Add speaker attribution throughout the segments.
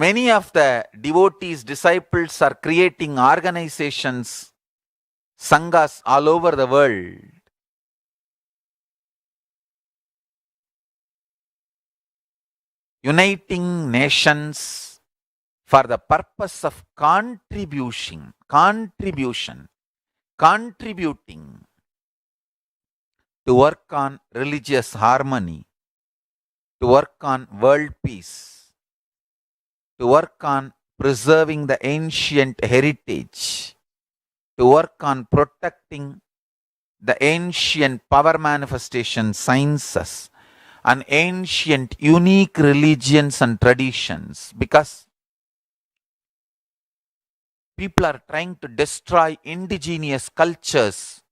Speaker 1: Many of the devotees, disciples are creating organizations, sanghas all over the world. Uniting nations for the purpose of contributing to work on religious harmony, to work on world peace, to work on preserving the ancient heritage, to work on protecting the ancient power manifestation sciences and ancient unique religions and traditions, because people are trying to destroy indigenous cultures,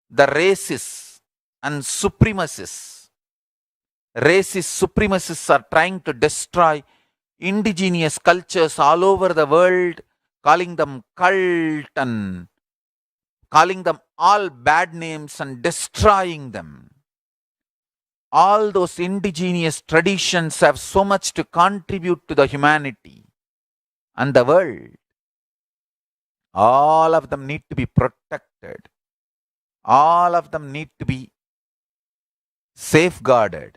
Speaker 1: the racists and supremacists. Racist supremacists are trying to destroy indigenous cultures all over the world, calling them cult and calling them all bad names and destroying them. All those indigenous traditions have so much to contribute to the humanity and the world. All of them need to be protected. All of them need to be safeguarded.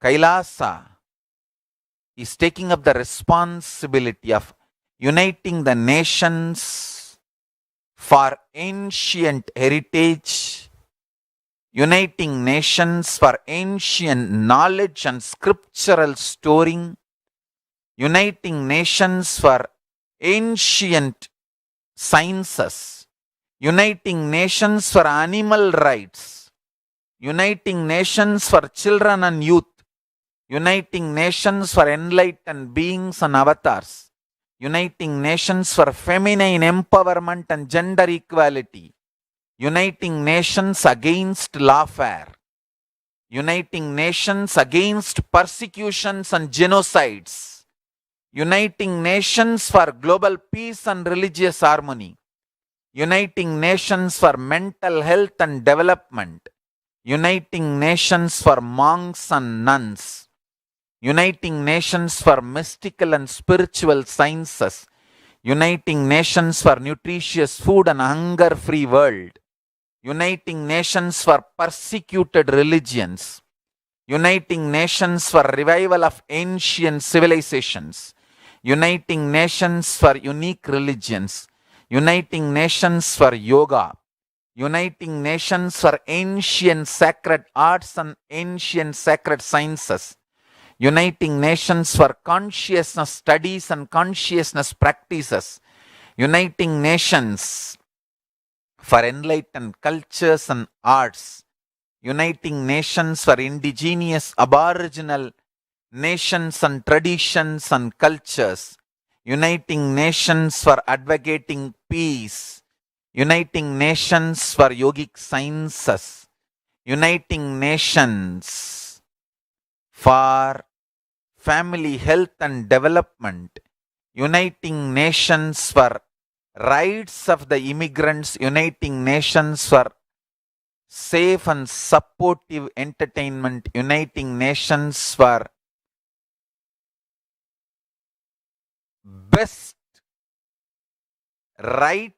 Speaker 1: Kailasa is taking up the responsibility of uniting the nations for ancient heritage, uniting nations for ancient knowledge and scriptural storing, uniting nations for ancient sciences, uniting nations for animal rights, uniting nations for children and youth, uniting nations for enlightened beings and avatars, uniting nations for feminine empowerment and gender equality, uniting nations against lawfare, uniting nations against persecutions and genocides, uniting nations for global peace and religious harmony, uniting nations for mental health and development, uniting nations for monks and nuns, uniting nations for mystical and spiritual sciences, uniting nations for nutritious food and hunger-free world, uniting nations for persecuted religions, uniting nations for revival of ancient civilizations, uniting nations for unique religions, uniting nations for yoga, uniting nations for ancient sacred arts and ancient sacred sciences, uniting nations for consciousness studies and consciousness practices, uniting nations for enlightened cultures and arts, uniting nations for indigenous aboriginal nations and traditions and cultures, uniting nations for advocating peace, uniting nations for yogic sciences, uniting nations for family health and development, uniting nations for rights of the immigrants, uniting nations for safe and supportive entertainment, uniting nations for best right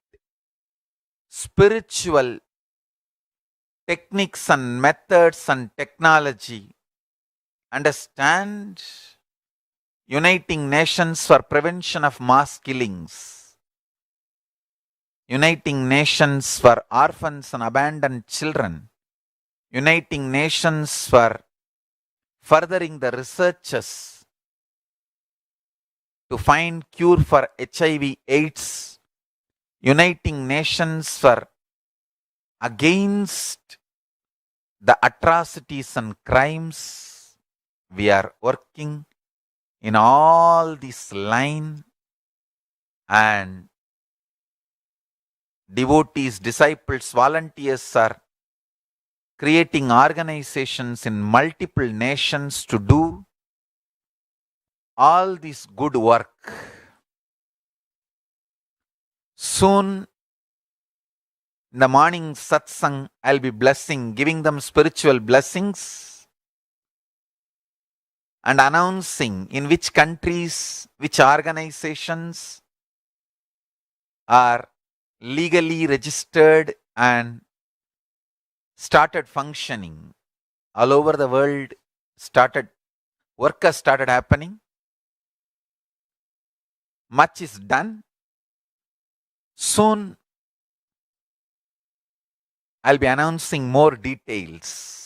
Speaker 1: spiritual techniques and methods and technology. Understand? Uniting nations for prevention of mass killings, uniting nations for orphans and abandoned children, uniting nations for furthering the researches to find cure for HIV/AIDS, uniting nations for against the atrocities and crimes. We are working in all this line, and devotees, disciples, volunteers are creating organizations in multiple nations to do all this good work. Soon, in the morning satsang, I'll be blessing, giving them spiritual blessings. and announcing in which countries, which organizations are legally registered and started functioning all over the world. Work has started happening. Much is done. Soon I'll be announcing more details.